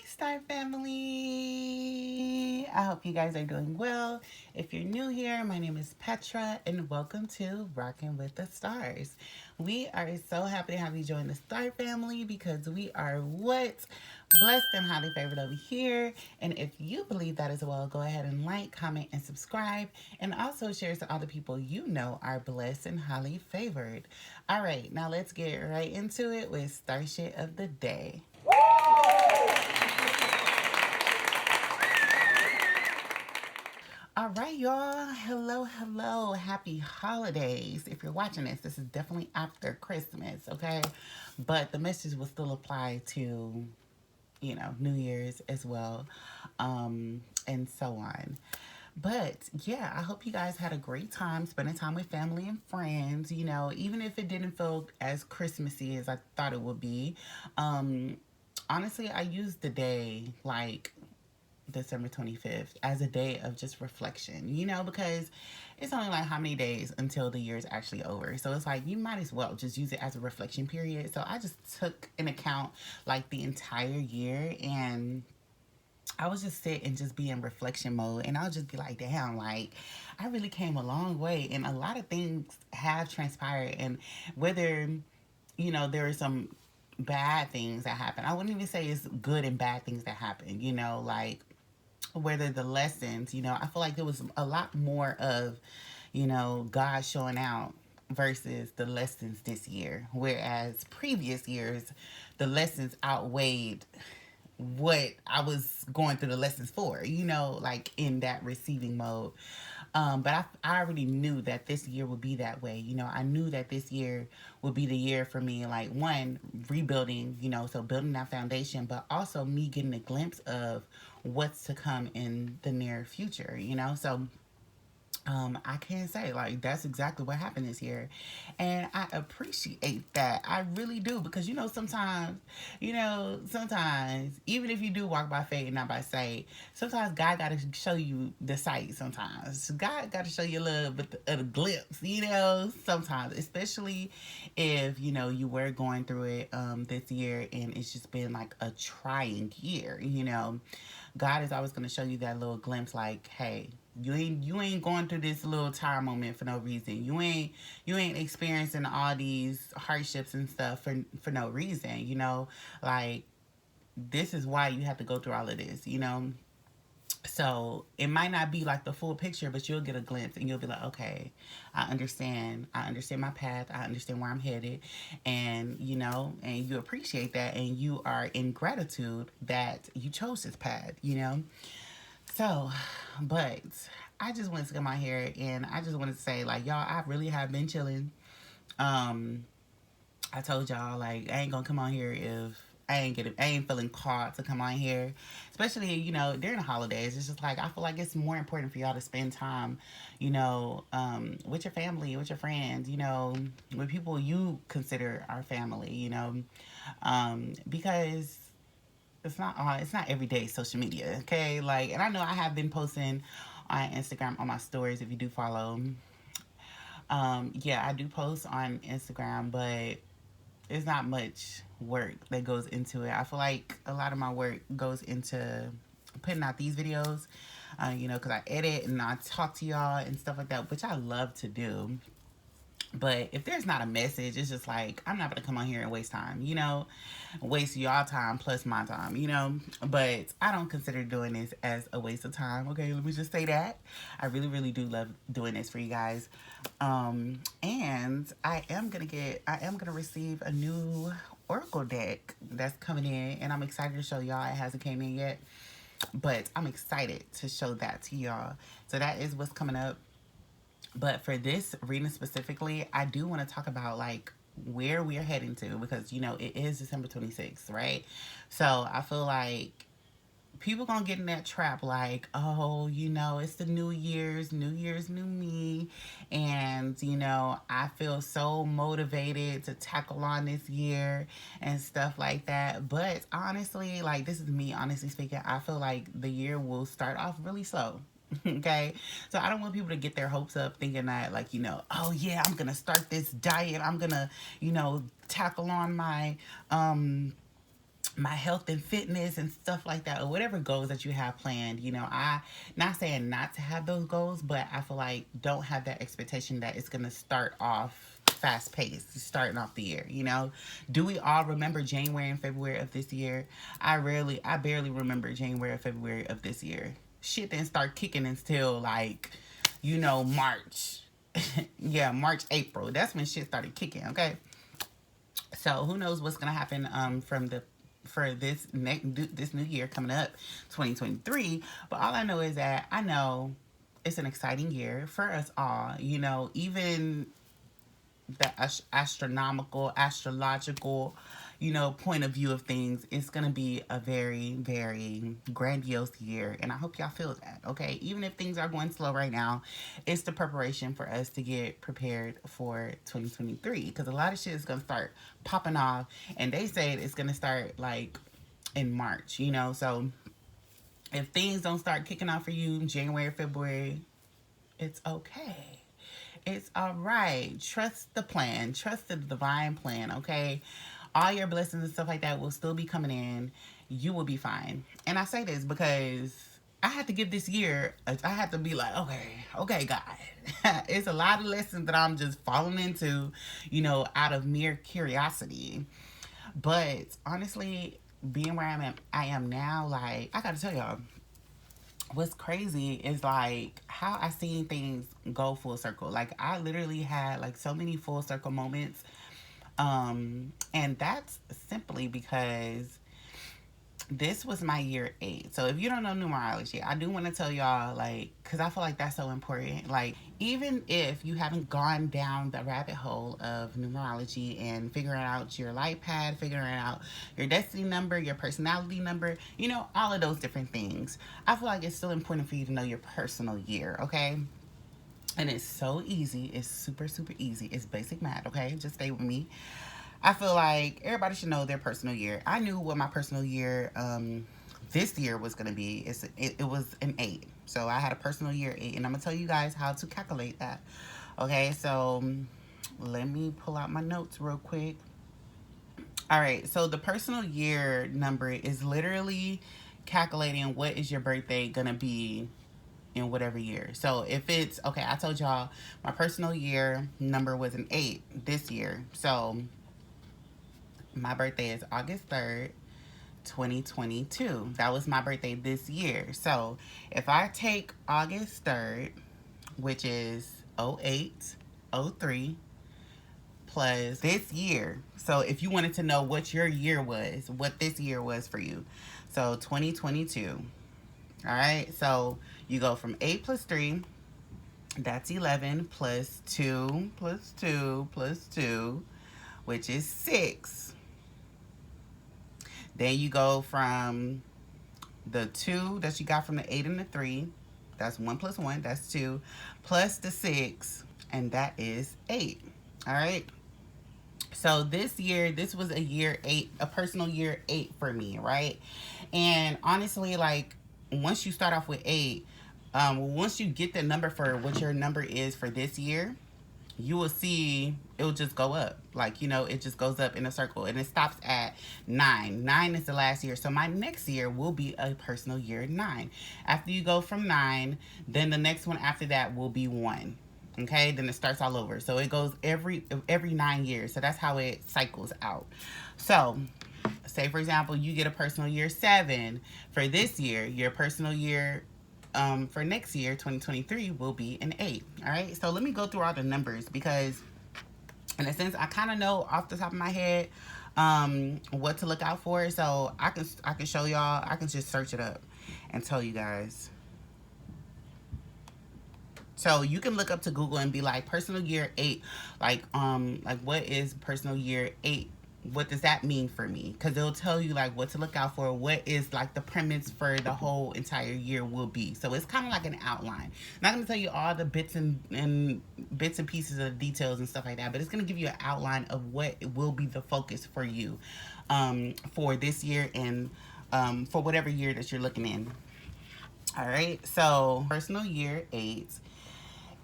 Star family. I hope you guys are doing well. If you're new here, my name is Petra and welcome to Rockin' with the Stars. We are so happy to have you join the Star family because we are what? Blessed and highly favored over here. And if you believe that as well, go ahead and like, comment, and subscribe. And also share to all the people you know are blessed and highly favored. All right, now let's get right into it with Starship of the Day. All right, y'all. Hello, hello. Happy holidays. If you're watching this is definitely after Christmas, okay? But the message will still apply to, New Year's as well, and so on. But yeah, I hope you guys had a great time spending time with family and friends, even if it didn't feel as Christmassy as I thought it would be. Um, Honestly, I used the day like December 25th as a day of just reflection, because it's only like how many days until the year is actually over. So it's like you might as well just use it as a reflection period. So I just took in account like the entire year and I was just sit and just be in reflection mode and I'll just be like, damn, like I really came a long way and a lot of things have transpired and whether, there are some bad things that happen. I wouldn't even say it's good and bad things that happen, like whether the lessons, I feel like there was a lot more of, God showing out versus the lessons this year. Whereas previous years, the lessons outweighed what I was going through the lessons for, like in that receiving mode. But I already knew that this year would be that way. I knew that this year would be the year for me, like one, rebuilding, so building that foundation, but also me getting a glimpse of what's to come in the near future, So I can't say like that's exactly what happened this year, and I appreciate that. I really do because sometimes even if you do walk by faith and not by sight, sometimes God got to show you the sight. Sometimes God got to show you a little bit of a glimpse. Sometimes, especially if you were going through it this year and it's just been like a trying year. God is always going to show you that little glimpse, like, hey, you ain't going through this little tire moment for no reason. You ain't experiencing all these hardships and stuff for no reason. Like this is why you have to go through all of this. So it might not be like the full picture, but you'll get a glimpse and you'll be like, okay, I understand. I understand my path. I understand where I'm headed. And you appreciate that and you are in gratitude that you chose this path. So, but I just wanted to come out here and I just wanted to say, like, y'all, I really have been chilling. Um, I told y'all like I ain't gonna come on here if I ain't feeling called to come on here, especially during the holidays. It's just like I feel like it's more important for y'all to spend time, with your family, with your friends, with people you consider our family, because it's not everyday social media, okay? Like, and I know I have been posting on Instagram on my stories if you do follow. Yeah, I do post on Instagram, but it's not much work that goes into it. I feel like a lot of my work goes into putting out these videos, because I edit and I talk to y'all and stuff like that, which I love to do. But if there's not a message, it's just like I'm not gonna come on here and waste time, waste y'all time plus my time. But I don't consider doing this as a waste of time. Okay, let me just say that I really, really do love doing this for you guys. And I am gonna receive a new Oracle deck that's coming in, and I'm excited to show y'all. It hasn't came in yet, but I'm excited to show that to y'all. So that is what's coming up. But for this reading specifically, I do want to talk about like where we're heading to because it is December 26th, right? So I feel like people gonna get in that trap like, oh, it's the New Year's, new me. And, I feel so motivated to tackle on this year and stuff like that. But honestly, like this is me honestly speaking, I feel like the year will start off really slow. Okay, so I don't want people to get their hopes up thinking that like oh yeah, I'm gonna start this diet, I'm gonna tackle on my my health and fitness and stuff like that, or whatever goals that you have planned. I not saying not to have those goals, but I feel like don't have that expectation that it's gonna start off fast paced starting off the year. Do we all remember January and February of this year? I barely remember January or February of this year. Shit didn't start kicking until like, March. Yeah, March, April. That's when shit started kicking. Okay, so who knows what's gonna happen for this new year coming up, 2023. But all I know is that I know it's an exciting year for us all. Even the astrological, point of view of things, it's going to be a very, very grandiose year. And I hope y'all feel that, okay? Even if things are going slow right now, it's the preparation for us to get prepared for 2023. Because a lot of shit is going to start popping off. And they said it's going to start like in March, So if things don't start kicking off for you in January, February, it's okay. It's all right. Trust the plan. Trust the divine plan, okay? All your blessings and stuff like that will still be coming in. You will be fine. And I say this because I had to give this year, I had to be like, okay, God. It's a lot of lessons that I'm just falling into, out of mere curiosity. But honestly, being where I am now, like, I got to tell y'all, what's crazy is like how I seen things go full circle. Like I literally had like so many full circle moments. And that's simply because this was my year 8. So if you don't know numerology, I do want to tell y'all, like, because I feel like that's so important. Like, even if you haven't gone down the rabbit hole of numerology and figuring out your life path, figuring out your destiny number, your personality number, all of those different things, I feel like it's still important for you to know your personal year, okay? And it's so easy. It's super, super easy. It's basic math, okay? Just stay with me. I feel like everybody should know their personal year. I knew what my personal year this year was going to be. It was an 8. So I had a personal year 8. And I'm going to tell you guys how to calculate that. Okay, so let me pull out my notes real quick. All right, so the personal year number is literally calculating what is your birthday going to be in whatever year. So if it's, okay, I told y'all my personal year number was an 8 this year. So my birthday is August 3rd, 2022. That was my birthday this year. So if I take August 3rd, which is 0803, plus this year. So if you wanted to know what your year was, what this year was for you. So 2022. All right. So you go from 8 plus 3. That's 11 plus 2 plus 2 plus 2, which is 6. Then you go from the 2 that you got from the 8 and the 3. That's 1 plus 1. That's 2. Plus the 6. And that is 8. All right. So this year, this was a year 8, a personal year 8 for me, right? And honestly, like, once you start off with 8, once you get the number for what your number is for this year, you will see it will just go up. Like, it just goes up in a circle. And it stops at 9. 9 is the last year. So my next year will be a personal year 9. After you go from 9, then the next one after that will be 1. Okay, then it starts all over. So it goes every 9 years. So that's how it cycles out. So say, for example, you get a personal year 7 for this year. Your personal year for next year, 2023, will be an 8. All right. So let me go through all the numbers because, in a sense, I kind of know off the top of my head what to look out for. So I can show y'all. I can just search it up and tell you guys. So you can look up to Google and be like, personal year 8, like what is personal year 8? What does that mean for me? Because it'll tell you like what to look out for, what is like the premise for the whole entire year will be. So it's kind of like an outline. I'm not going to tell you all the bits and pieces of details and stuff like that, but it's going to give you an outline of what will be the focus for you for this year and for whatever year that you're looking in. All right. So personal year 8.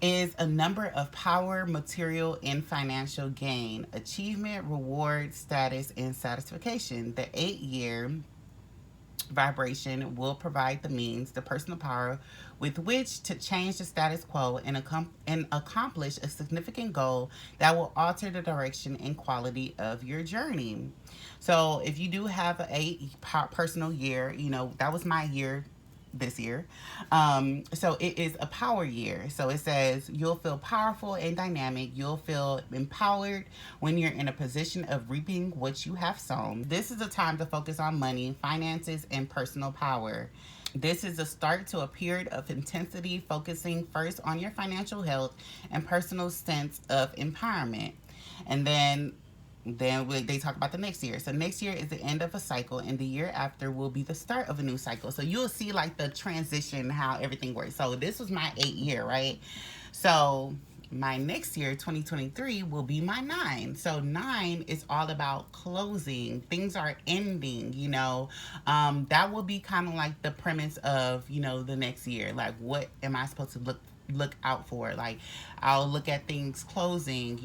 is a number of power, material, and financial gain, achievement, reward, status, and satisfaction. The 8-year vibration will provide the means, the personal power with which to change the status quo and accomplish a significant goal that will alter the direction and quality of your journey. So, if you do have a personal year, that was my year this year. So it is a power year. So it says you'll feel powerful and dynamic. You'll feel empowered when you're in a position of reaping what you have sown. This is a time to focus on money, finances, and personal power. This is a start to a period of intensity, focusing first on your financial health and personal sense of empowerment. And then they talk about the next year. So next year is the end of a cycle, and the year after will be the start of a new cycle. So you'll see like the transition, how everything works. So this was my 8 year, right? So my next year, 2023, will be my 9. So 9 is all about closing. Things are ending, that will be kind of like the premise of, the next year. Like, what am I supposed to look out for? Like, I'll look at things closing,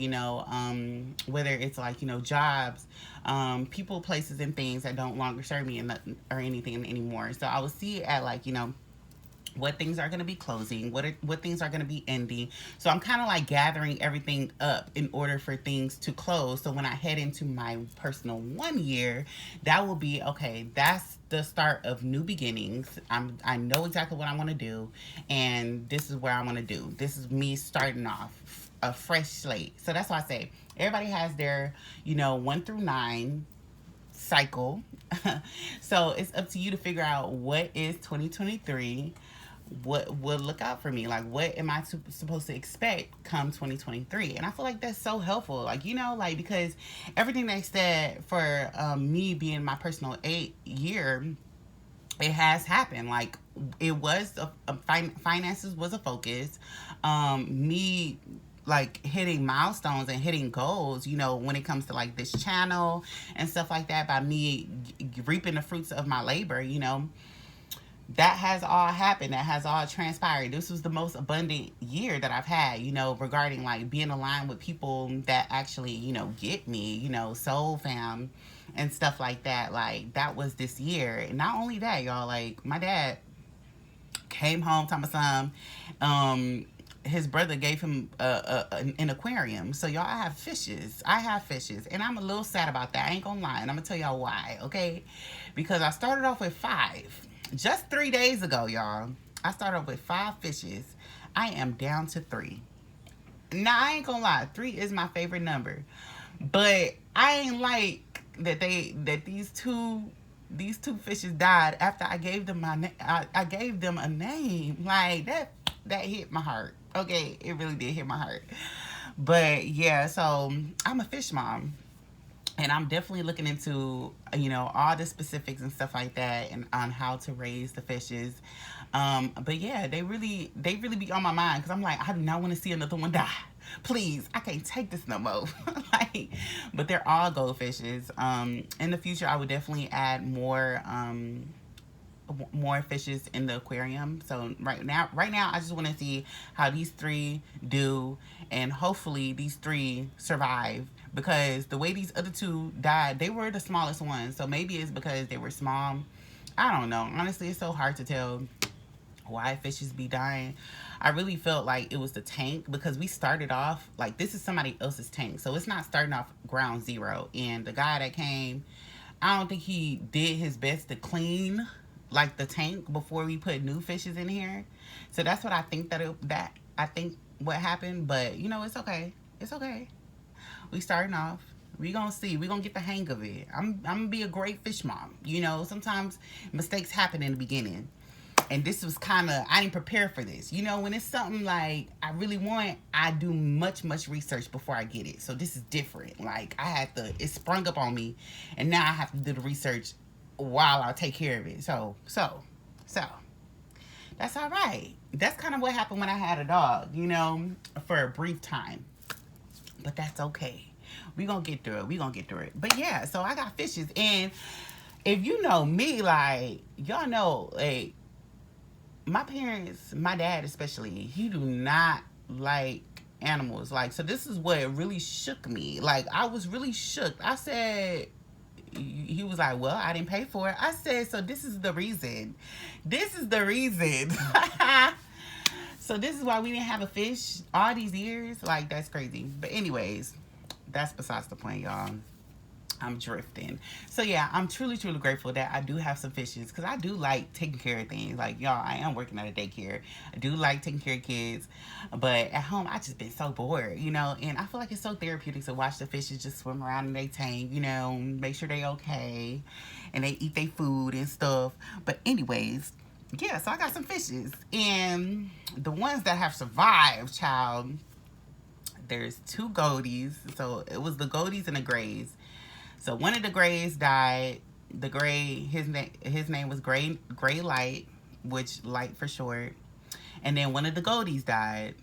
whether it's like, jobs, people, places, and things that don't longer serve me or anything anymore. So I will see at like, what things are going to be closing, what things are going to be ending. So I'm kind of like gathering everything up in order for things to close. So when I head into my personal 1 year, that will be okay. That's the start of new beginnings. I know exactly what I want to do, and this is where I want to do. This is me starting off a fresh slate. So that's why I say everybody has their 1 through 9 cycle. So it's up to you to figure out what is 2023, what will look out for me, like what am I supposed to expect come 2023. And I feel like that's so helpful, like because everything they said for me being my personal 8 year, it has happened. Like, it was finances was a focus. Me like hitting milestones and hitting goals, when it comes to like this channel and stuff like that, by me reaping the fruits of my labor, that has all happened. That has all transpired. This was the most abundant year that I've had, regarding like being aligned with people that actually, get me, soul fam and stuff like that. Like, that was this year. And not only that, y'all, like, my dad came home to my son. His brother gave him an aquarium. So, y'all, I have fishes. And I'm a little sad about that. I ain't gonna lie. And I'm gonna tell y'all why, okay? Because I started off with 5. Just 3 days ago, y'all. I started off with 5 fishes. I am down to 3. Now, I ain't gonna lie. 3 is my favorite number. But I ain't like that these two fishes died after I gave them I gave them a name. Like, that hit my heart. Okay, it really did hit my heart. But yeah, so I'm a fish mom. And I'm definitely looking into, all the specifics and stuff like that, and on how to raise the fishes. But yeah, they really be on my mind, because I'm like, I do not want to see another one die. Please, I can't take this no more. But they're all goldfishes. In the future, I would definitely add more fishes in the aquarium. So right now I just want to see how these 3 do, and hopefully these 3 survive, because the way these other 2 died, they were the smallest ones. So maybe it's because they were small. I don't know. Honestly, it's so hard to tell why fishes be dying. I really felt like it was the tank, because we started off like, this is somebody else's tank, so it's not starting off ground zero. And the guy that came, I don't think he did his best to clean like the tank before we put new fishes in here. So that's what I think I think what happened. But it's okay. It's okay. We starting off. We gonna see. We gonna get the hang of it. I'm gonna be a great fish mom. Sometimes mistakes happen in the beginning. And this was I didn't prepare for this. When it's something like I really want, I do much research before I get it. So this is different. Like, it sprung up on me, and now I have to do the research while I take care of it. So that's all right. That's kind of what happened when I had a dog, for a brief time. But that's okay. We gonna get through it. But yeah, so I got fishes. And if you know me, like, y'all know, like, my parents, my dad especially, he do not like animals. Like, so this is what really shook me. Like, I was really shook. I said, he was like, well, I didn't pay for it. I said, so this is the reason. This is the reason. So this is why we didn't have a fish all these years. Like, that's crazy. But anyways, that's besides the point, y'all. I'm drifting. So yeah, I'm truly, truly grateful that I do have some fishes, because I do like taking care of things. Like, y'all, I am working at a daycare. I do like taking care of kids, but at home I just been so bored, you know. And I feel like it's so therapeutic to watch the fishes just swim around in their tank, you know, make sure they okay, and they eat their food and stuff. But anyways, yeah. So I got some fishes, and the ones that have survived, child. There's two goldies. So it was the goldies and the grays. So one of the grays died. The gray, his name was Gray Light, which light for short. And then one of the goldies died.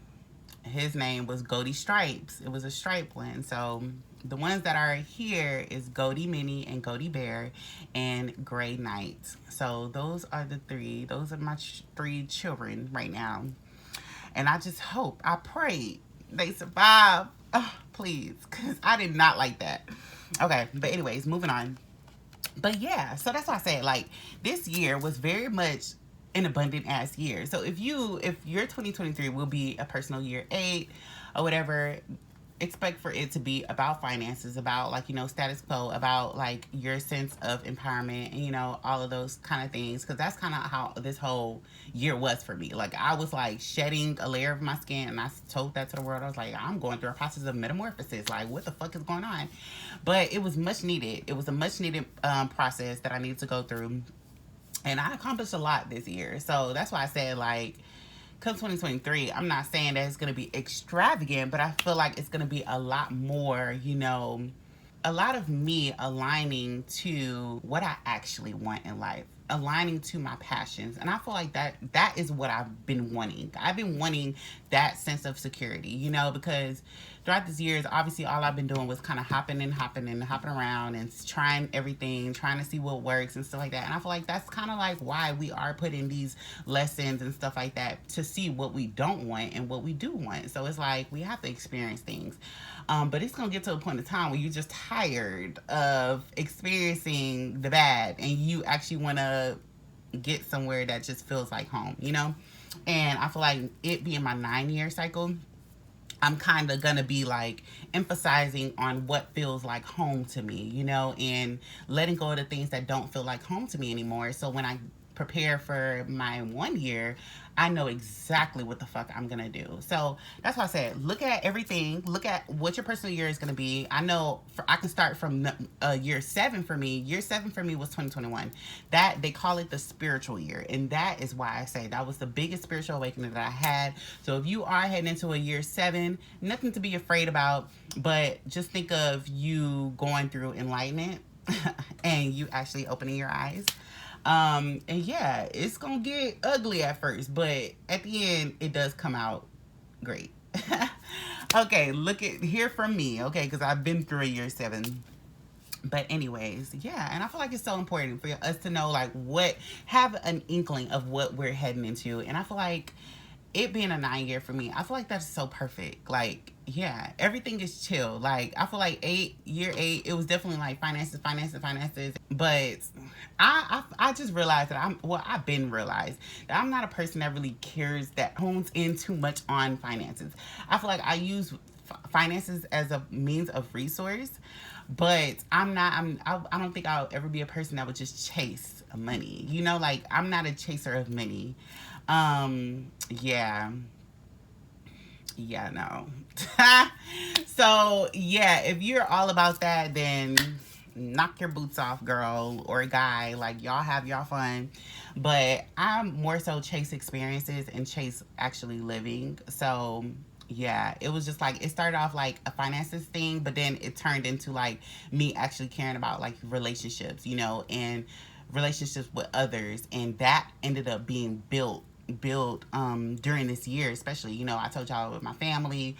His name was Goldie Stripes. It was a stripe one. So the ones that are here is Goldie Mini and Goldie Bear and Gray Knight. So those are the three. Those are my three children right now. And I just hope, I pray they survive. Oh, please, because I did not like that. Okay, but anyways, moving on. But yeah, so that's why I said, like, this year was very much an abundant ass year. So if your 2023 will be a personal year 8 or whatever, expect for it to be about finances, about, like, you know, status quo, about, like, your sense of empowerment, and, you know, all of those kind of things, because that's kind of how this whole year was for me. Like, I was, like, shedding a layer of my skin, and I told that to the world. I was like, I'm going through a process of metamorphosis. Like, what the fuck is going on? But it was much needed. It was a much needed process that I needed to go through, and I accomplished a lot this year. So that's why I said, like, come 2023, I'm not saying that it's going to be extravagant, but I feel like it's going to be a lot more, you know, a lot of me aligning to what I actually want in life, aligning to my passions. And I feel like that is what I've been wanting. I've been wanting that sense of security, you know, because throughout these years, obviously all I've been doing was kind of hopping around and trying everything, trying to see what works and stuff like that. And I feel like that's kind of like why we are putting these lessons and stuff like that, to see what we don't want and what we do want. So it's like we have to experience things. But it's going to get to a point in time where you're just tired of experiencing the bad, and you actually want to get somewhere that just feels like home, you know? And I feel like it being my 9-year cycle, I'm kind of gonna be like emphasizing on what feels like home to me, you know, and letting go of the things that don't feel like home to me anymore. So when I prepare for my 1 year, I know exactly what the fuck I'm gonna do. So that's why I said, look at everything, look at what your personal year is gonna be. I know I can start from year 7 for me. Year 7 for me was 2021. That they call it the spiritual year, and that is why I say that was the biggest spiritual awakening that I had. So if you are heading into a year 7, nothing to be afraid about, but just think of you going through enlightenment and you actually opening your eyes. And yeah, it's gonna get ugly at first, but at the end, it does come out great. Okay, hear from me, okay, because I've been through a year 7. But anyways, yeah, and I feel like it's so important for us to know, like, have an inkling of what we're heading into. And I feel like it being a 9-year for me, I feel like that's so perfect. Like, yeah, everything is chill. Like, I feel like year 8, it was definitely like finances. But I just realized that I've been realized that I'm not a person that really cares, that hones in too much on finances. I feel like I use finances as a means of resource, but I don't think I'll ever be a person that would just chase money. You know, like, I'm not a chaser of money. Yeah. Yeah, no. So, yeah, if you're all about that, then knock your boots off, girl, or guy. Like, y'all have y'all fun. But I'm more so chase experiences and chase actually living. So, yeah, it was just like, it started off like a finances thing, but then it turned into like me actually caring about like relationships, you know, and relationships with others. And that ended up being built during this year, especially, you know, I told y'all, with my family,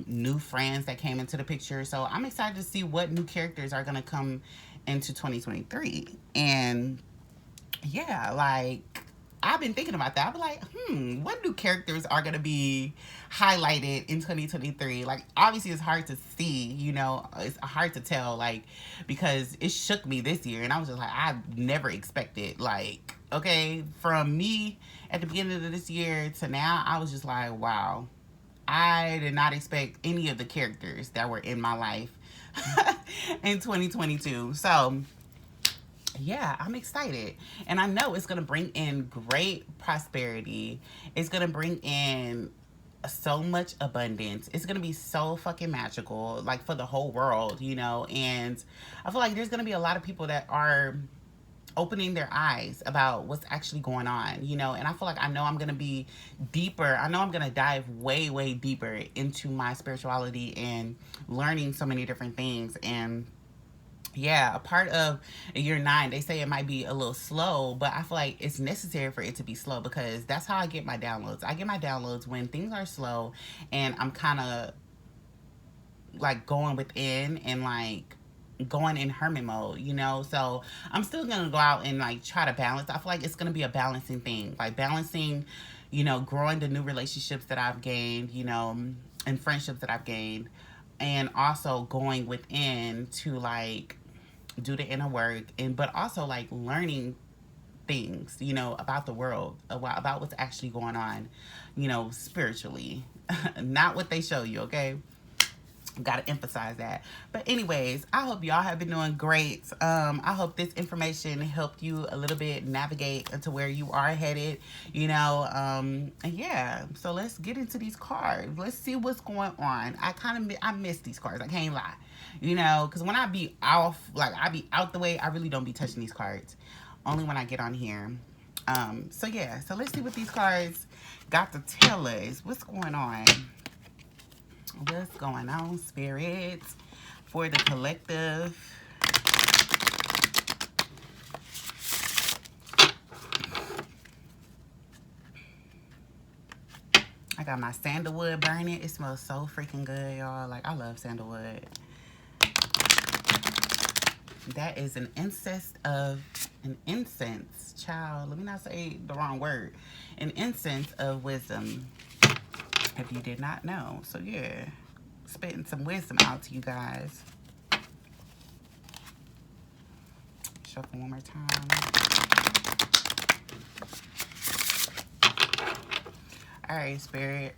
new friends that came into the picture. So I'm excited to see what new characters are gonna come into 2023. And yeah, like, I've been thinking about that. I've been like, what new characters are gonna be highlighted in 2023? Like, obviously, it's hard to see. It's hard to tell. Like, because it shook me this year, and I was just like, I never expected. Like, okay, from me at the beginning of this year to now, I was just like, wow, I did not expect any of the characters that were in my life in 2022. So yeah, I'm excited. And I know it's going to bring in great prosperity. It's going to bring in so much abundance. It's going to be so fucking magical, like for the whole world, And I feel like there's going to be a lot of people that are opening their eyes about what's actually going on, And I feel like I know I'm going to be deeper. I know I'm going to dive way, way deeper into my spirituality and learning so many different things. And yeah, a part of year 9, they say it might be a little slow, but I feel like it's necessary for it to be slow because that's how I get my downloads. I get my downloads when things are slow and I'm kind of like going within and like going in hermit mode, So I'm still going to go out and like try to balance. I feel like it's going to be a balancing thing, like balancing, growing the new relationships that I've gained, and friendships that I've gained. And also going within to like do the inner work but also like learning things about the world, about what's actually going on spiritually, not what they show you. Okay, gotta emphasize that. But anyways, I hope y'all have been doing great. I hope this information helped you a little bit navigate into where you are headed, and yeah, so let's get into these cards. Let's see what's going on. I miss these cards, I can't lie, because when I be off, like I be out the way, I really don't be touching these cards, only when I get on here. So yeah, so let's see what these cards got to tell us. What's going on? What's going on, spirits, for the collective? I got my sandalwood burning. It smells so freaking good, y'all. Like, I love sandalwood. That is an incense, child. Let me not say the wrong word. An incense of wisdom, if you did not know. So yeah, spitting some wisdom out to you guys. Shuffle one more time. All right, Spirit.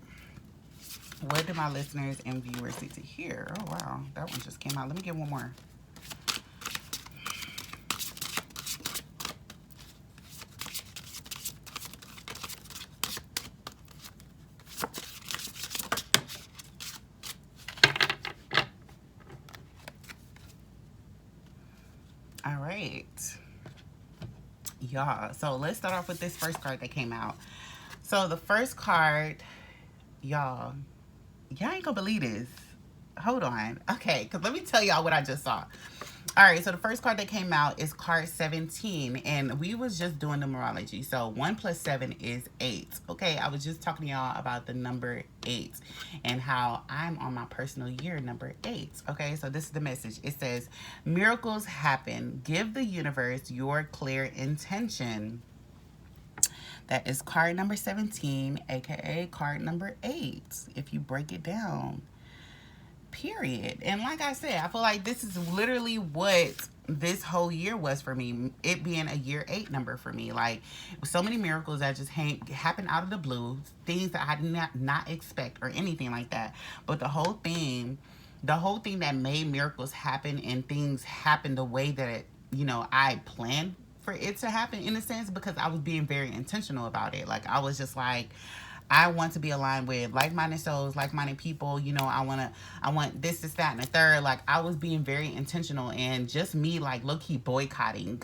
What do my listeners and viewers need to hear? Oh, wow. That one just came out. Let me get one more. All right. Y'all. So let's start off with this first card that came out. So the first card, y'all ain't gonna believe this. Hold on. Okay, because let me tell y'all what I just saw. All right, so the first card that came out is card 17, and we was just doing numerology. So 1 plus 7 is 8. Okay, I was just talking to y'all about the number 8 and how I'm on my personal year number 8. Okay, so this is the message. It says, miracles happen. Give the universe your clear intention. That is card number 17, aka card number 8, if you break it down. Period. And like I said, I feel like this is literally what this whole year was for me, it being a year 8 number for me. Like, so many miracles that just happened out of the blue, things that I did not expect or anything like that. But the whole thing that made miracles happen and things happen the way that I planned for it to happen, in a sense, because I was being very intentional about it. Like, I was just like, I want to be aligned with like-minded souls, like-minded people. I want this, that, and the third. Like, I was being very intentional, and just me, like, low-key boycotting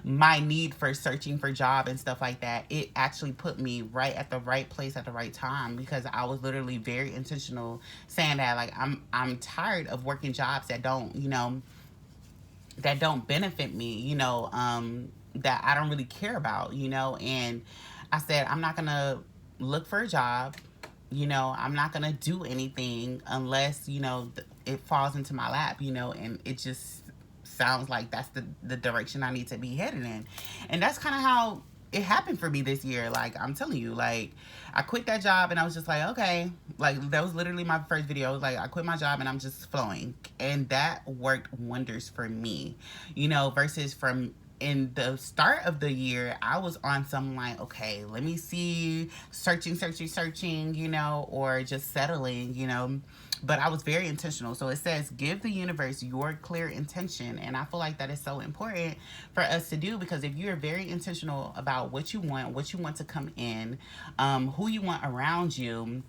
my need for searching for job and stuff like that. It actually put me right at the right place at the right time, because I was literally very intentional, saying that, like, I'm tired of working jobs that don't, that don't benefit me, that I don't really care about, and I said, I'm not gonna look for a job, I'm not gonna do anything unless it falls into my lap, and it just sounds like that's the direction I need to be headed in. And that's kind of how it happened for me this year. Like, I'm telling you, like, I quit that job and I was just like, okay. Like, that was literally my first video. I was like, I quit my job and I'm just flowing. And that worked wonders for me, you know, versus from in the start of the year, I was on some like, okay, let me see, searching, you know, or just settling, you know. But I was very intentional. So it says, give the universe your clear intention. And I feel like that is so important for us to do, because if you're very intentional about what you want to come in, who you want around you,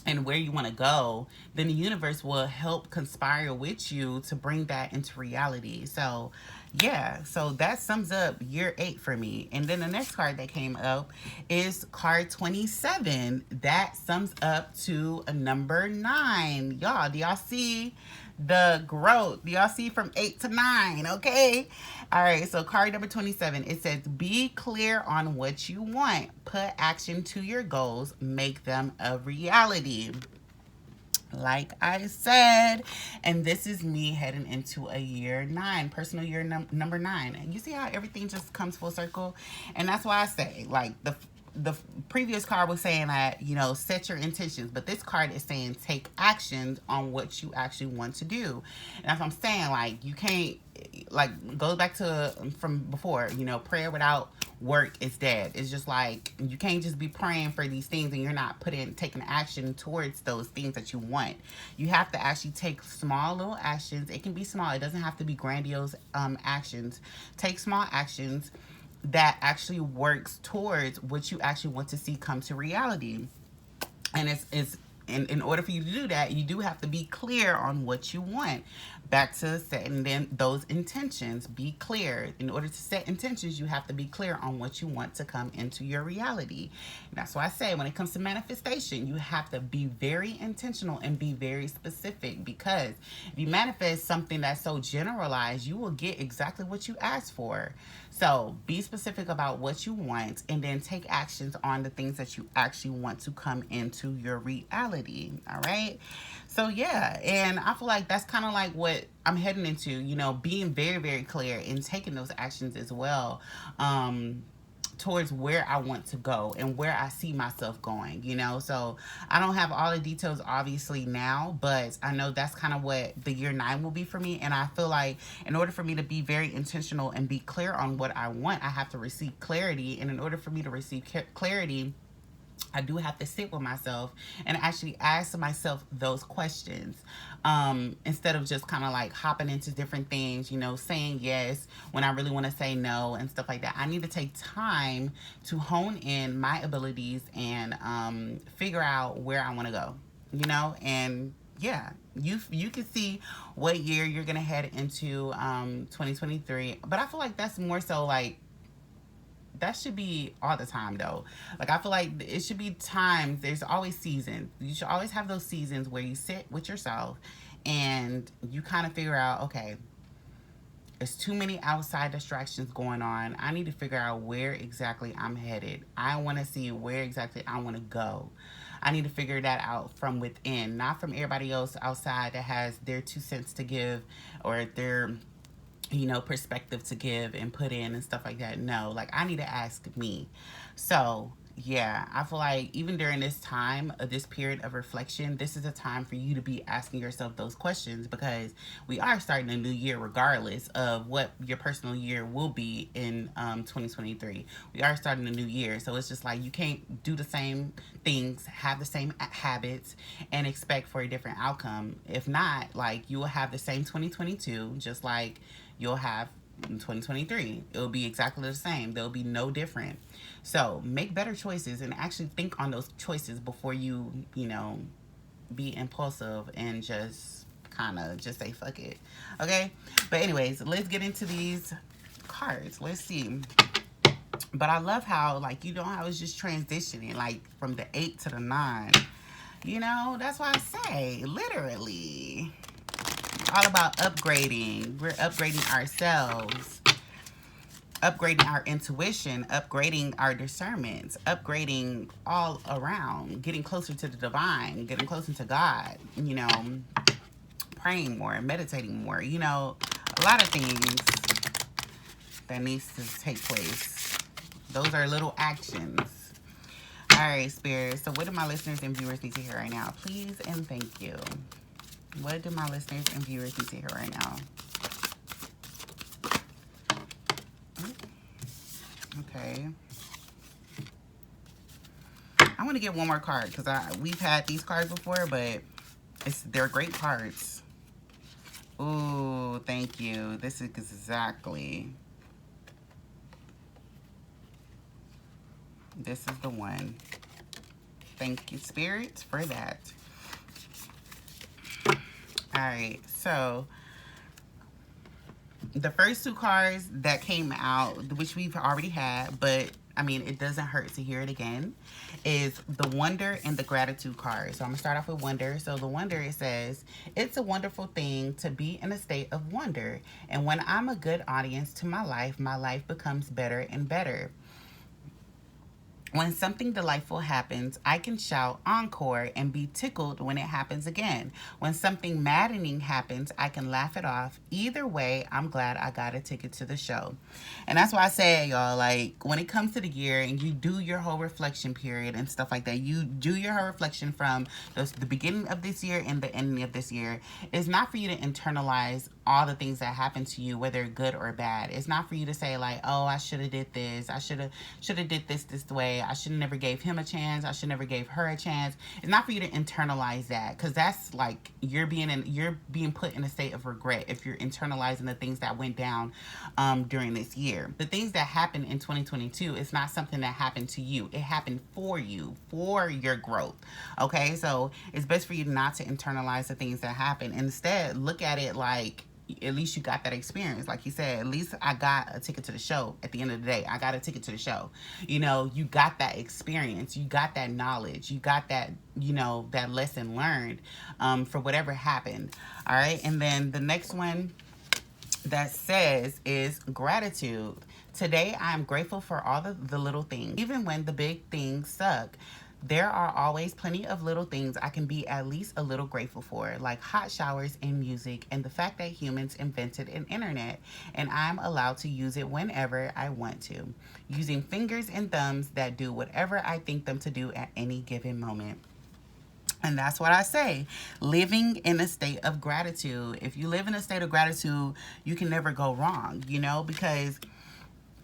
and where you want to go, then the universe will help conspire with you to bring that into reality. So yeah, so that sums up year 8 for me. And then the next card that came up is card 27. That sums up to a number 9. Y'all, do y'all see the growth? Do y'all see from 8 to 9? Okay. All right. So card number 27, it says, be clear on what you want. Put action to your goals. Make them a reality. Like I said, and this is me heading into a year 9, personal year number 9. And you see how everything just comes full circle? And that's why I say, like, the previous card was saying that, you know, set your intentions, but this card is saying take actions on what you actually want to do. And that's what I'm saying, like, you can't, like, goes back to from before, you know, prayer without work is dead. It's just like, you can't just be praying for these things and you're not taking action towards those things that you want. You have to actually take small little actions. It can be small. It doesn't have to be grandiose actions. Take small actions that actually works towards what you actually want to see come to reality. And it's in order for you to do that, you do have to be clear on what you want. Back to setting then those intentions. Be clear. In order to set intentions, you have to be clear on what you want to come into your reality. And that's why I say, when it comes to manifestation, you have to be very intentional and be very specific, because if you manifest something that's so generalized, you will get exactly what you asked for. So be specific about what you want, and then take actions on the things that you actually want to come into your reality. All right. So yeah, and I feel like that's kind of like what I'm heading into, you know, being very, very clear and taking those actions as well, towards where I want to go and where I see myself going, you know. So I don't have all the details obviously now, but I know that's kind of what the year 9 will be for me. And I feel like in order for me to be very intentional and be clear on what I want, I have to receive clarity. And in order for me to receive clarity, I do have to sit with myself and actually ask myself those questions, instead of just kind of like hopping into different things, you know, saying yes when I really want to say no and stuff like that. I need to take time to hone in my abilities and figure out where I want to go, you know. And yeah, you can see what year you're going to head into 2023. But I feel like that's more so like, that should be all the time though. Like, I feel like it should be times, there's always seasons. You should always have those seasons where you sit with yourself and you kind of figure out, okay, there's too many outside distractions going on. I need to figure out where exactly I'm headed. I want to see where exactly I want to go. I need to figure that out from within, not from everybody else outside that has their 2 cents to give or their, you know, perspective to give and put in and stuff like that. No, like, I need to ask me. So yeah, I feel like even during this time, this period of reflection, this is a time for you to be asking yourself those questions, because we are starting a new year regardless of what your personal year will be in 2023. We are starting a new year. So it's just like, you can't do the same things, have the same habits, and expect for a different outcome. If not, like, you will have the same 2022, just like you'll have in 2023. It'll be exactly the same. There'll be no different. So make better choices and actually think on those choices before you know, be impulsive and just kind of just say fuck it. Okay. But anyways, let's get into these cards. Let's see. But I love how, like, you know, I was just transitioning like from the 8 to the 9. You know, that's why I say literally all about upgrading. We're upgrading ourselves, upgrading our intuition, upgrading our discernments, upgrading all around, getting closer to the divine, getting closer to God, you know, praying more, meditating more, you know, a lot of things that needs to take place. Those are little actions. All right, Spirit. So what do my listeners and viewers need to hear right now? Please and thank you. What do my listeners and viewers need to hear right now? Okay. I want to get one more card because we've had these cards before, but they're great cards. Ooh, thank you. This is exactly. This is the one. Thank you, Spirit, for that. All right, so the first two cards that came out, which we've already had, but I mean, it doesn't hurt to hear it again, is the Wonder and the Gratitude card. So I'm going to start off with Wonder. So the Wonder, it says, it's a wonderful thing to be in a state of wonder. And when I'm a good audience to my life becomes better and better. When something delightful happens, I can shout encore and be tickled when it happens again. When something maddening happens, I can laugh it off. Either way, I'm glad I got a ticket to the show. And that's why I say, y'all, like, when it comes to the year and you do your whole reflection period and stuff like that, you do your whole reflection from the beginning of this year and the ending of this year. It's not for you to internalize all the things that happen to you, whether good or bad. It's not for you to say, like, oh, I should have did this. I should have did this way. I should have never gave him a chance. I should never gave her a chance. It's not for you to internalize that, because that's like you're being put in a state of regret if you're internalizing the things that went down during this year. The things that happened in 2022 is not something that happened to you. It happened for you, for your growth. Okay, so it's best for you not to internalize the things that happen. Instead, look at it like, at least you got that experience. Like you said, at least I got a ticket to the show. At the end of the day, I got a ticket to the show. You know, you got that experience. You got that knowledge. You got that, you know, that lesson learned for whatever happened. All right. And then the next one that says is gratitude. Today, I'm grateful for all the little things. Even when the big things suck, there are always plenty of little things I can be at least a little grateful for, like hot showers and music and the fact that humans invented an internet and I'm allowed to use it whenever I want to, using fingers and thumbs that do whatever I think them to do at any given moment. And that's what I say, living in a state of gratitude. If you live in a state of gratitude, you can never go wrong, you know, because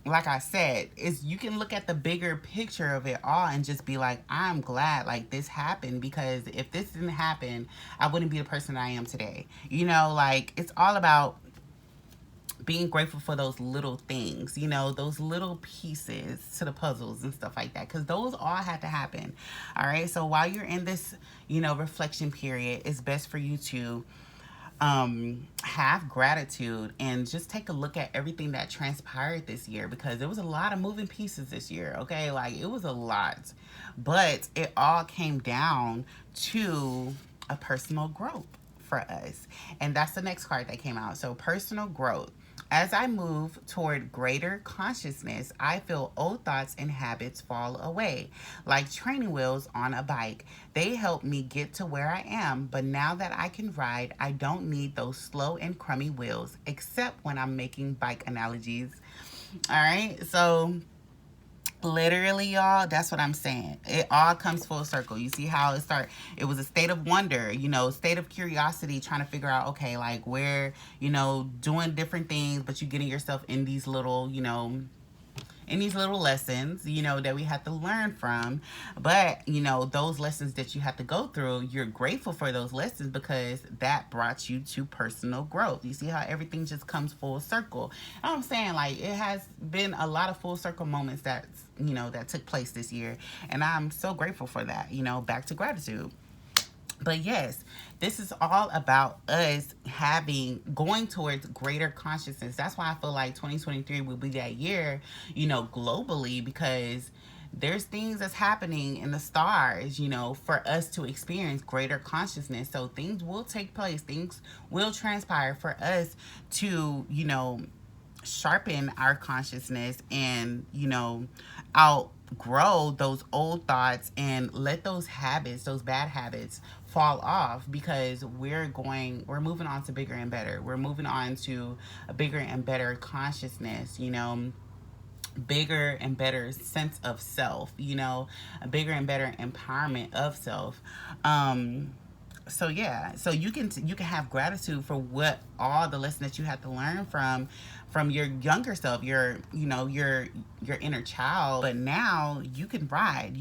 like I said, is you can look at the bigger picture of it all and just be like, I'm glad like this happened, because if this didn't happen, I wouldn't be the person I am today. You know, like it's all about being grateful for those little things, you know, those little pieces to the puzzles and stuff like that, because those all had to happen. All right. So while you're in this, you know, reflection period, it's best for you to have gratitude and just take a look at everything that transpired this year, because there was a lot of moving pieces this year. Okay, like it was a lot, but it all came down to a personal growth for us. And that's the next card that came out. So personal growth. As I move toward greater consciousness, I feel old thoughts and habits fall away. Like training wheels on a bike, they help me get to where I am, but now that I can ride, I don't need those slow and crummy wheels, except when I'm making bike analogies. All right, so literally, y'all, that's what I'm saying. It all comes full circle. You see how it was a state of wonder, you know, state of curiosity, trying to figure out, okay, like where, you know, doing different things, but you getting yourself in these little, you know, in these little lessons, you know, that we have to learn from. But, you know, those lessons that you have to go through, you're grateful for those lessons because that brought you to personal growth. You see how everything just comes full circle. I'm saying, like, it has been a lot of full circle moments that, you know, that took place this year. And I'm so grateful for that, you know, back to gratitude. But yes, this is all about us going towards greater consciousness. That's why I feel like 2023 will be that year, you know, globally, because there's things that's happening in the stars, you know, for us to experience greater consciousness. So things will take place, things will transpire for us to, you know, sharpen our consciousness and, you know, outgrow those old thoughts and let those habits, those bad habits, fall off, because we're moving on to bigger and better. We're moving on to a bigger and better consciousness, you know. bigger and better sense of self, you know, a bigger and better empowerment of self. Um, so yeah, so you can have gratitude for what all the lessons that you had to learn from your younger self, your, you know, your inner child. But now you can ride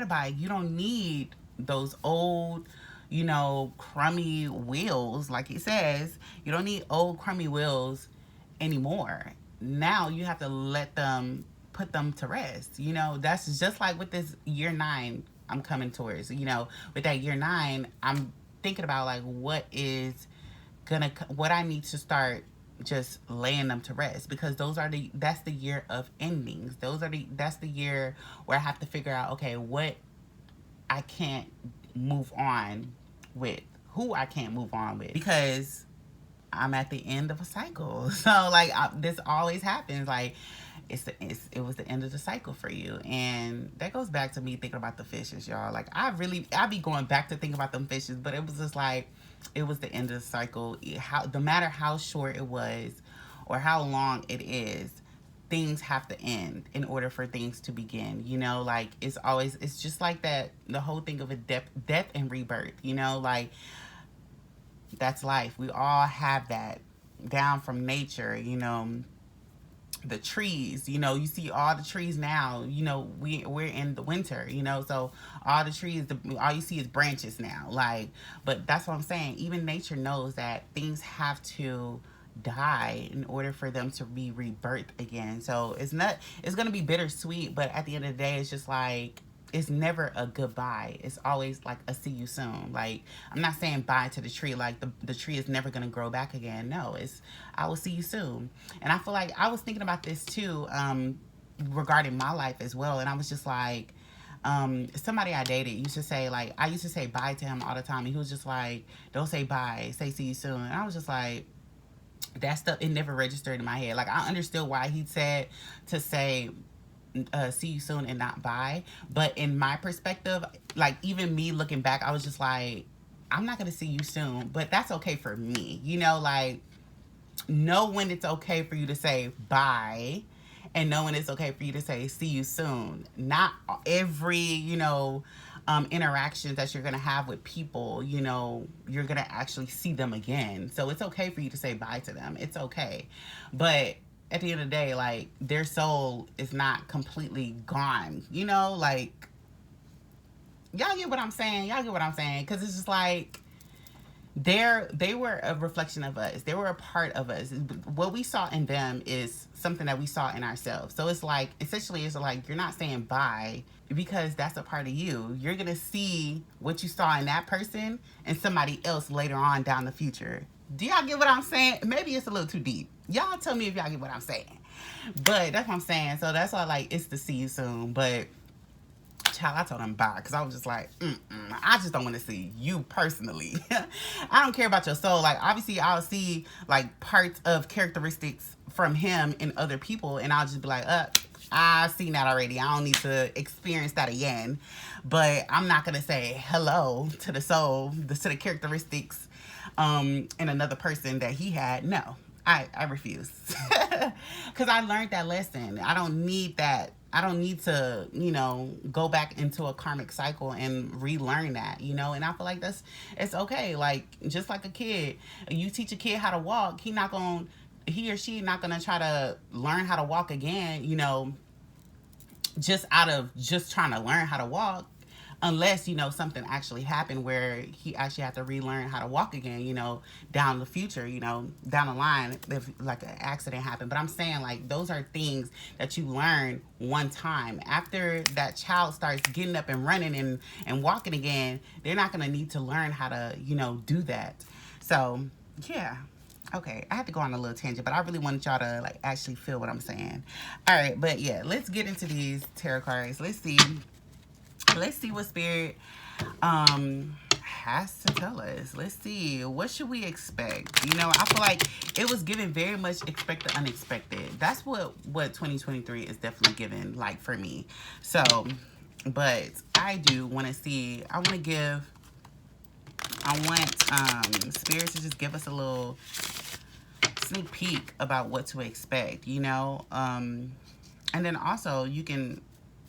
a bike. You don't need those old, you know, crummy wheels, like it says. You don't need old crummy wheels anymore. Now you have to let them, put them to rest. You know, that's just like with this year 9 I'm coming towards. You know, with that year 9, I'm thinking about like what I need to start just laying them to rest, because that's the year of endings. That's the year where I have to figure out, okay, what I can't move on with, who I can't move on with, because I'm at the end of a cycle. So like this always happens. Like it was the end of the cycle for you, and that goes back to me thinking about the fishes, y'all. Like I be going back to think about them fishes, but it was just like it was the end of the cycle. How, no matter how short it was or how long it is, things have to end in order for things to begin. You know, like it's just like that. The whole thing of a death and rebirth. You know, like that's life. We all have that down from nature, you know. The trees, you know, you see all the trees now, you know, we're in the winter, you know, so all the trees, all you see is branches now. Like, but that's what I'm saying. Even nature knows that things have to die in order for them to be rebirthed again. So it's gonna be bittersweet, but at the end of the day, it's just like, it's never a goodbye. It's always like a see you soon. Like, I'm not saying bye to the tree, like the tree is never gonna grow back again. No, it's, I will see you soon. And I feel like I was thinking about this too, regarding my life as well. And I was just like, somebody I dated used to say, like, I used to say bye to him all the time, and he was just like, don't say bye, say see you soon. And I was just like, that stuff, it never registered in my head. Like, I understood why he said to say see you soon and not bye, but in my perspective, like, even me looking back, I was just like, I'm not gonna see you soon, but that's okay for me, you know. Like, know when it's okay for you to say bye, and know when it's okay for you to say see you soon. Not every, you know, interactions that you're gonna have with people, you know, you're gonna actually see them again. So it's okay for you to say bye to them. It's okay. But at the end of the day, like, their soul is not completely gone, you know. Like, y'all get what I'm saying? Y'all get what I'm saying? Because it's just like, they were a reflection of us. They were a part of us. What we saw in them is something that we saw in ourselves. So it's like, essentially, it's like, you're not saying bye because that's a part of you. You're gonna see what you saw in that person and somebody else later on down the future. Do y'all get what I'm saying? Maybe it's a little too deep. Y'all tell me if y'all get what I'm saying. But that's what I'm saying. So that's why, like, it's the see you soon. But child, I told him bye, because I was just like, I just don't want to see you personally. I don't care about your soul. Like, obviously, I'll see, like, parts of characteristics from him in other people, and I'll just be like, I've seen that already. I don't need to experience that again. But I'm not going to say hello to the soul, to the characteristics in another person that he had. No, I refuse. Because I learned that lesson. I don't need that. I don't need to, you know, go back into a karmic cycle and relearn that, you know. And I feel like it's okay. Like, just like a kid, you teach a kid how to walk, he or she not gonna try to learn how to walk again, you know, just out of just trying to learn how to walk, unless, you know, something actually happened where he actually had to relearn how to walk again, you know, down the future, you know, down the line, if like an accident happened. But I'm saying, like, those are things that you learn one time. After that child starts getting up and running and walking again, they're not going to need to learn how to, you know, do that. So, yeah. Okay, I had to go on a little tangent, but I really wanted y'all to, like, actually feel what I'm saying. All right, but yeah, let's get into these tarot cards. Let's see what Spirit has to tell us. Let's see, what should we expect? You know, I feel like it was given very much expect the unexpected. That's what 2023 is definitely given, like, for me. So, but I do want to see, I want Spirit to just give us a little sneak peek about what to expect, you know. And then also you can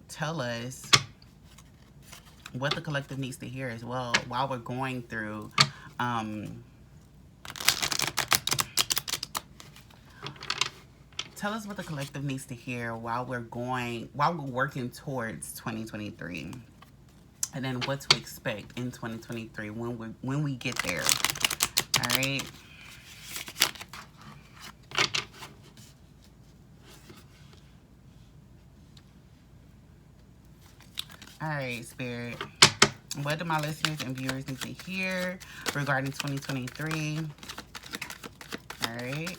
tell us what the collective needs to hear as well while we're going through tell us what the collective needs to hear while we're working towards 2023, and then what to expect in 2023 when we get there. All right. All right, Spirit. What do my listeners and viewers need to hear regarding 2023? All right.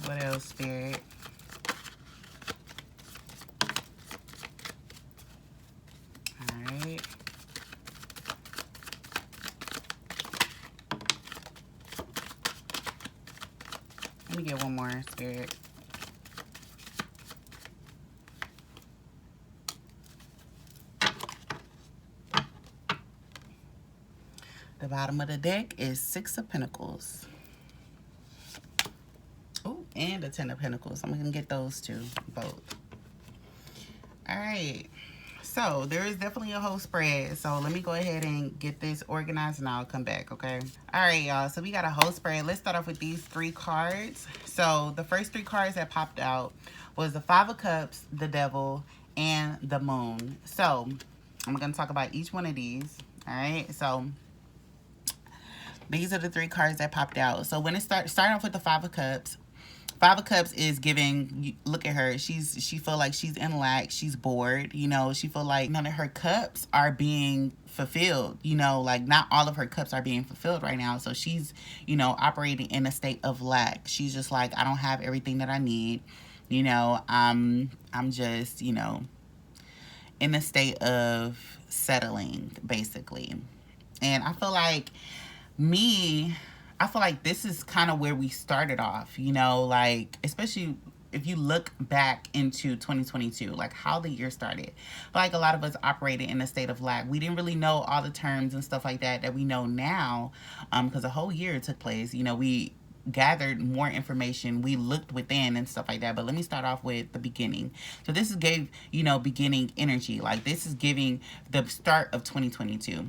What else, Spirit? All right. Let me get one more, Spirit. The bottom of the deck is Six of Pentacles. Oh, and a Ten of Pentacles. I'm going to get those two, both. All right. So, there is definitely a whole spread. So, let me go ahead and get this organized and I'll come back, okay? All right, y'all. So, we got a whole spread. Let's start off with these 3 cards. So, the first 3 cards that popped out was the Five of Cups, the Devil, and the Moon. So, I'm going to talk about each one of these. All right? So, these are the 3 cards that popped out. So when it starting off with the Five of Cups. Five of Cups is giving, look at her. She feel like she's in lack. She's bored. You know, she feel like none of her cups are being fulfilled. You know, like not all of her cups are being fulfilled right now. So she's, you know, operating in a state of lack. She's just like, I don't have everything that I need. You know, I'm just, you know, in a state of settling, basically. And I feel like I feel like this is kind of where we started off, you know, like, especially if you look back into 2022, like how the year started. But like a lot of us operated in a state of lack. We didn't really know all the terms and stuff like that we know now, because a whole year took place. You know, we gathered more information, we looked within and stuff like that. But let me start off with the beginning. So this is gave, you know, beginning energy. Like this is giving the start of 2022.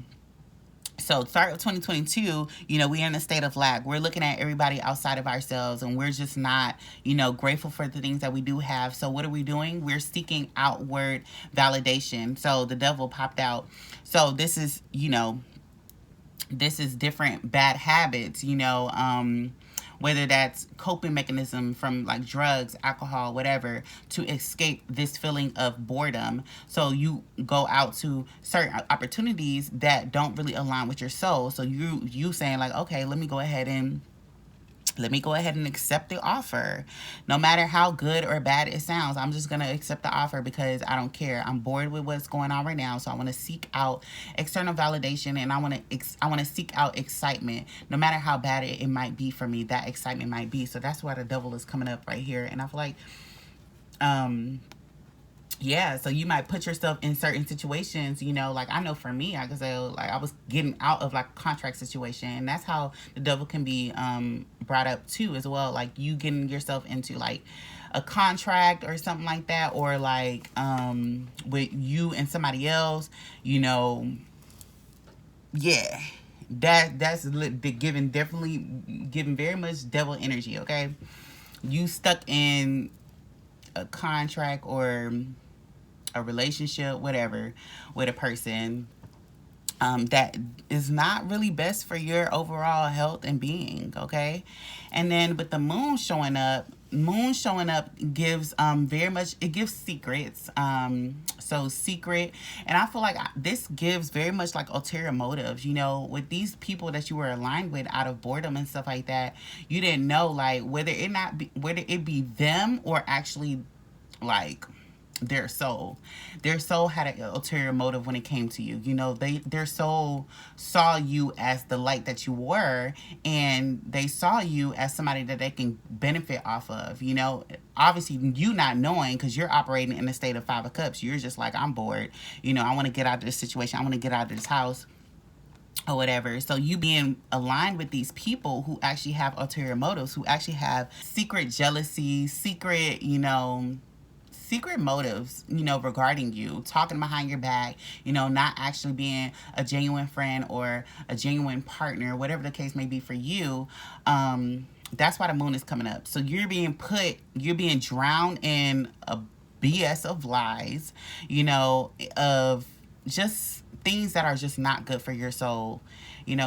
So start of 2022, you know, we're in a state of lack. We're looking at everybody outside of ourselves and we're just not, you know, grateful for the things that we do have. So what are we doing? We're seeking outward validation. So the Devil popped out. So this is, you know, this is different bad habits, you know, whether that's coping mechanism from like drugs, alcohol, whatever, to escape this feeling of boredom. So you go out to certain opportunities that don't really align with your soul. So you saying like, okay, let me go ahead and accept the offer. No matter how good or bad it sounds, I'm just going to accept the offer because I don't care. I'm bored with what's going on right now. So I want to seek out external validation and I want to seek out excitement. No matter how bad it might be for me, that excitement might be. So that's why the Devil is coming up right here. And I feel like, yeah, so you might put yourself in certain situations, you know, like I know for me, I could say like I was getting out of like a contract situation, and that's how the Devil can be brought up too as well, like you getting yourself into like a contract or something like that, or like with you and somebody else, you know. Yeah, that's definitely giving very much Devil energy. Okay, you stuck in a contract or a relationship, whatever, with a person that is not really best for your overall health and being, okay? And then with the moon showing up gives very much, it gives secrets. So secret, and I feel like this gives very much like ulterior motives, you know, with these people that you were aligned with out of boredom and stuff like that. You didn't know like whether it be them or actually like their soul had an ulterior motive when it came to you. You know, their soul saw you as the light that you were, and they saw you as somebody that they can benefit off of. You know, obviously you not knowing, because you're operating in a state of Five of Cups. You're just like, I'm bored, you know, I want to get out of this situation, I want to get out of this house, or whatever. So you being aligned with these people who actually have ulterior motives, who actually have secret jealousy, secret, secret motives, regarding you, talking behind your back, not actually being a genuine friend or a genuine partner, whatever the case may be for you. That's why the moon is coming up. So you're being drowned in a BS of lies, of just things that are just not good for your soul.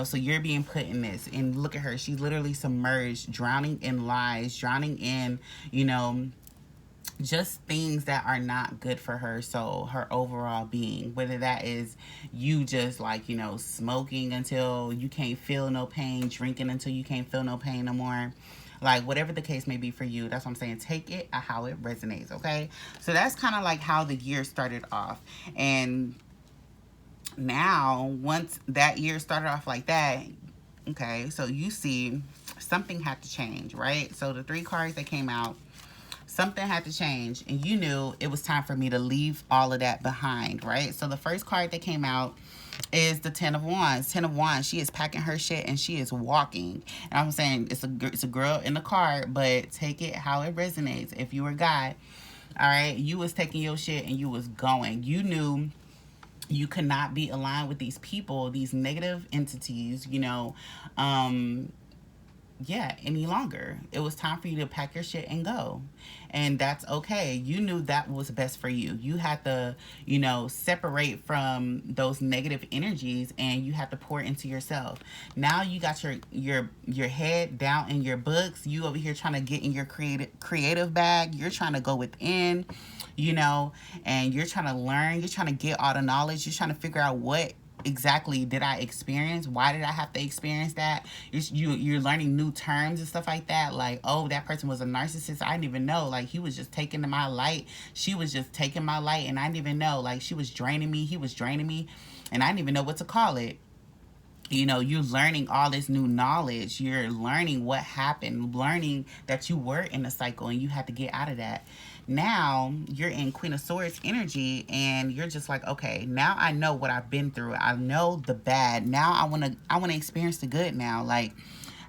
So you're being put in this. And look at her. She's literally submerged, drowning in lies, drowning in, just things that are not good for her soul, her overall being. Whether that is you just like, smoking until you can't feel no pain, drinking until you can't feel no pain no more. Like, whatever the case may be for you, that's what I'm saying. Take it how it resonates, okay? So that's kind of like how the year started off. And now, once that year started off like that, okay, so you see something had to change, right? So the 3 cards that came out, something had to change, and you knew it was time for me to leave all of that behind, right? So the first card that came out is the 10 of Wands. 10 of Wands, she is packing her shit and she is walking. And I'm saying it's a girl in the card, but take it how it resonates. If you were a guy, all right, you was taking your shit and you was going. You knew you could not be aligned with these people, these negative entities, any longer. It was time for you to pack your shit and go. And that's okay. You knew that was best for you. You had to, separate from those negative energies, and you had to pour into yourself. Now you got your head down in your books. You over here trying to get in your creative bag. You're trying to go within, and you're trying to learn. You're trying to get all the knowledge. You're trying to figure out what exactly did I experience? Why did I have to experience that? You're learning new terms and stuff like that. Like, oh, that person was a narcissist. I didn't even know. Like, he was just taking my light. She was just taking my light, and I didn't even know. Like, she was draining me. He was draining me, and I didn't even know what to call it. You're learning all this new knowledge. You're learning what happened, learning that you were in a cycle and you had to get out of that. Now you're in Queen of Swords energy, and you're just like, okay, now I know what I've been through. I know the bad. Now I want to experience the good now. Like,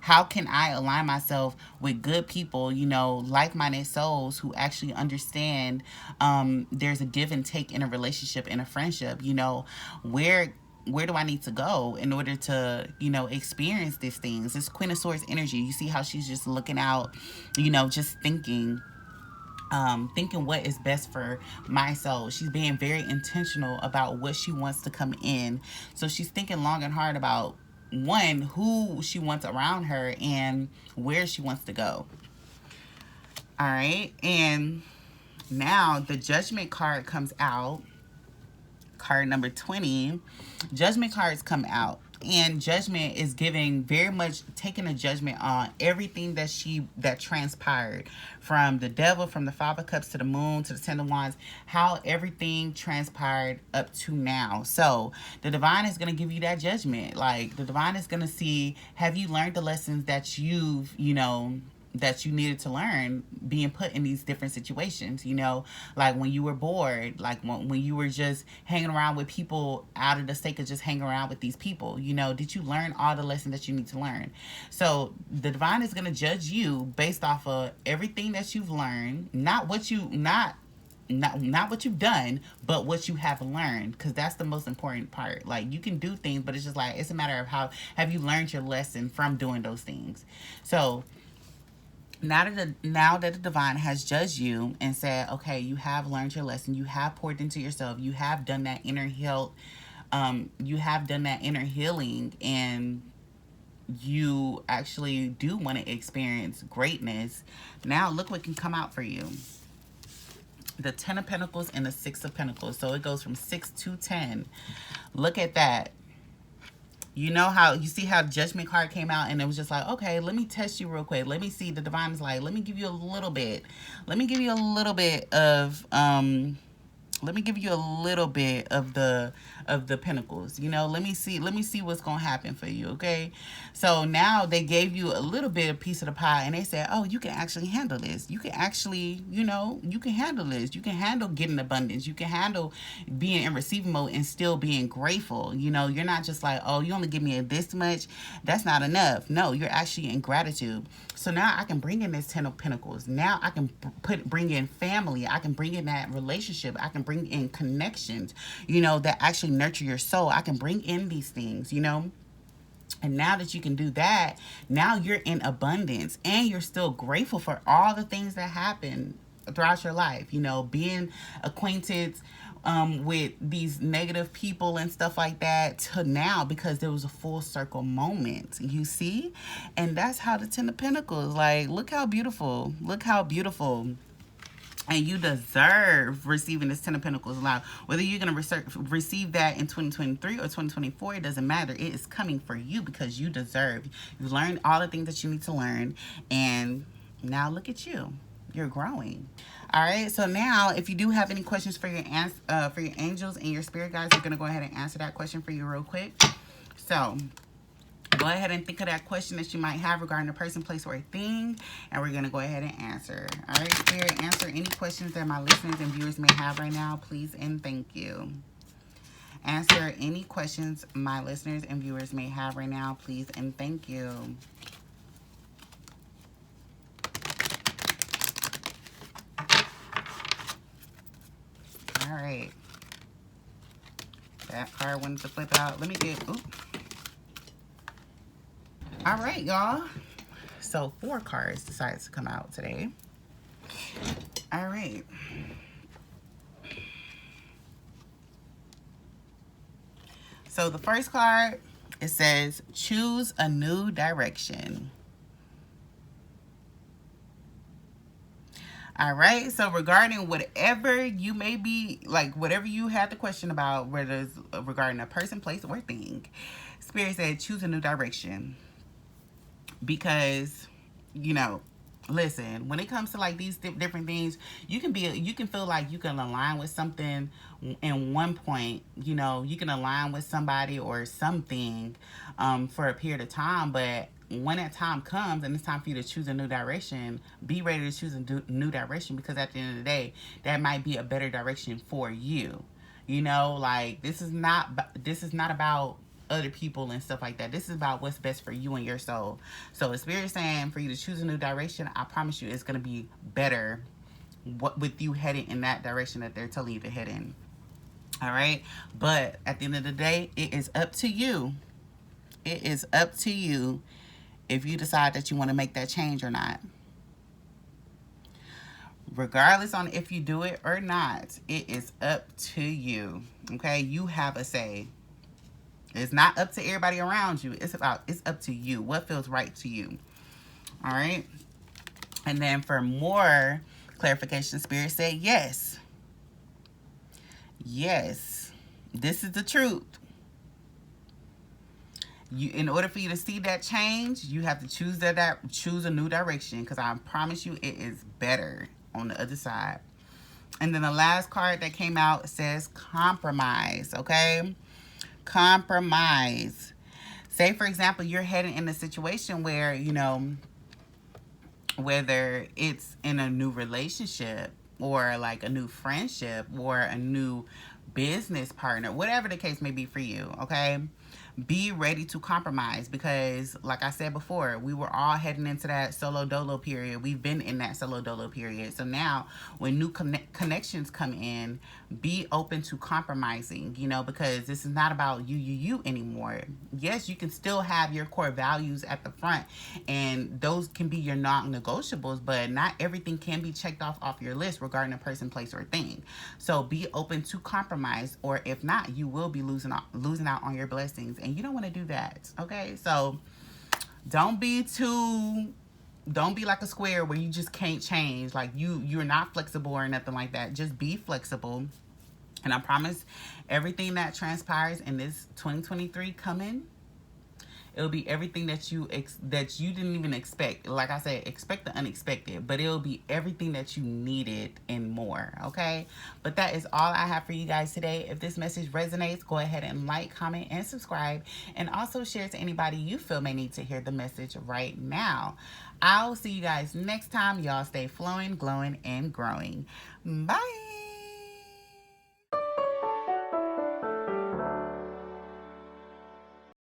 how can I align myself with good people, like-minded souls who actually understand there's a give and take in a relationship, in a friendship, where do I need to go in order to, experience these things? This Queen of Swords energy, you see how she's just looking out, just thinking what is best for my soul. She's being very intentional about what she wants to come in. So she's thinking long and hard about, one, who she wants around her and where she wants to go. All right. And now the Judgment card comes out. Card number 20. Judgment cards come out, and Judgment is giving very much taking a judgment on everything that transpired, from the Devil, from the 5 of Cups to the Moon to the 10 of Wands, how everything transpired up to now. So the Divine is going to give you that judgment. Like, the Divine is going to see, have you learned the lessons that you've that you needed to learn being put in these different situations, like when you were bored, like when you were just hanging around with people out of the sake of just hanging around with these people, did you learn all the lessons that you need to learn? So the Divine is going to judge you based off of everything that you've learned, not what you've done, but what you have learned, because that's the most important part. Like, you can do things, but it's just like, it's a matter of how have you learned your lesson from doing those things. So now that the Divine has judged you and said, okay, you have learned your lesson, you have poured into yourself, you have done that inner healing, and you actually do want to experience greatness. Now look what can come out for you. The 10 of Pentacles and the 6 of Pentacles. So it goes from 6 to 10. Look at that. You see how Judgment card came out, and it was just like, okay, let me test you real quick. Let me see. The Divine is like, let me give you a little bit. Let me give you a little bit of let me give you a little bit of the pentacles. You know, let me see what's gonna happen for you. Okay, so now they gave you a little bit of piece of the pie, and they said, oh, you can actually handle this. You can actually, you know, you can handle this. You can handle getting abundance. You can handle being in receiving mode and still being grateful. You know, you're not just like, oh, you only give me this much, that's not enough. No, you're actually in gratitude. So now I can bring in this 10 of pentacles. Now I can bring in family. I can bring in that relationship. I can bring in connections, you know, that actually nurture your soul. I can bring in these things, you know. And now that you can do that, now you're in abundance and you're still grateful for all the things that happen throughout your life. You know, being acquainted with these negative people and stuff like that to now, because there was a full circle moment, you see? And that's how the 10 of Pentacles, like, look how beautiful. Look how beautiful. And you deserve receiving this 10 of Pentacles aloud. Whether you're going to receive that in 2023 or 2024, it doesn't matter. It is coming for you because you deserve. You've learned all the things that you need to learn. And now look at you. You're growing. All right. So now, if you do have any questions for your angels and your spirit guides, we're going to go ahead and answer that question for you real quick. So go ahead and think of that question that you might have regarding a person, place, or a thing, and we're going to go ahead and answer. All right, Spirit, answer any questions that my listeners and viewers may have right now, please and thank you. Answer any questions my listeners and viewers may have right now, please and thank you. All right. That card wanted to flip out. Let me get... Oops. All right, y'all. So 4 cards decided to come out today. All right. So the first card, it says, choose a new direction. All right. So regarding whatever you may be, like whatever you had the question about, whether it's regarding a person, place, or thing, Spirit said, choose a new direction. Because, you know, listen, when it comes to like these different things, you can feel like you can align with something in one point, you know, you can align with somebody or something for a period of time, but when that time comes and it's time for you to choose a new direction, be ready to choose a new direction, because at the end of the day, that might be a better direction for you. You know, like this is not about other people and stuff like that. This is about what's best for you and your soul. So the Spirit's saying for you to choose a new direction, I promise you it's going to be better with you heading in that direction that they're telling you to head in. All right. But at the end of the day, it is up to you. It is up to you if you decide that you want to make that change or not. Regardless on if you do it or not, it is up to you. Okay. You have a say. It's not up to everybody around you. It's up to you. What feels right to you. All right. And then for more clarification, Spirit said, yes. Yes. This is the truth. In order for you to see that change, you have to choose a new direction, because I promise you it is better on the other side. And then the last card that came out says compromise. Okay. Compromise. Say, for example, you're heading in a situation where, you know, whether it's in a new relationship or like a new friendship or a new business partner, whatever the case may be for you, okay? Be ready to compromise, because like I said before, we were all heading into that solo dolo period. We've been in that solo dolo period. So now when new connections come in, be open to compromising, you know, because this is not about you anymore. Yes, you can still have your core values at the front, and those can be your non-negotiables, but not everything can be checked off your list regarding a person, place, or thing. So be open to compromise, or if not, you will be losing out on your blessings, and you don't want to do that. Okay, so don't be like a square where you just can't change. Like you're not flexible or nothing like that. Just be flexible. And I promise everything that transpires in this 2023 coming, It'll be everything that that you didn't even expect. Like I said, expect the unexpected, but it'll be everything that you needed and more, okay? But that is all I have for you guys today. If this message resonates, go ahead and like, comment, and subscribe, and also share to anybody you feel may need to hear the message right now. I'll see you guys next time. Y'all stay flowing, glowing, and growing. Bye.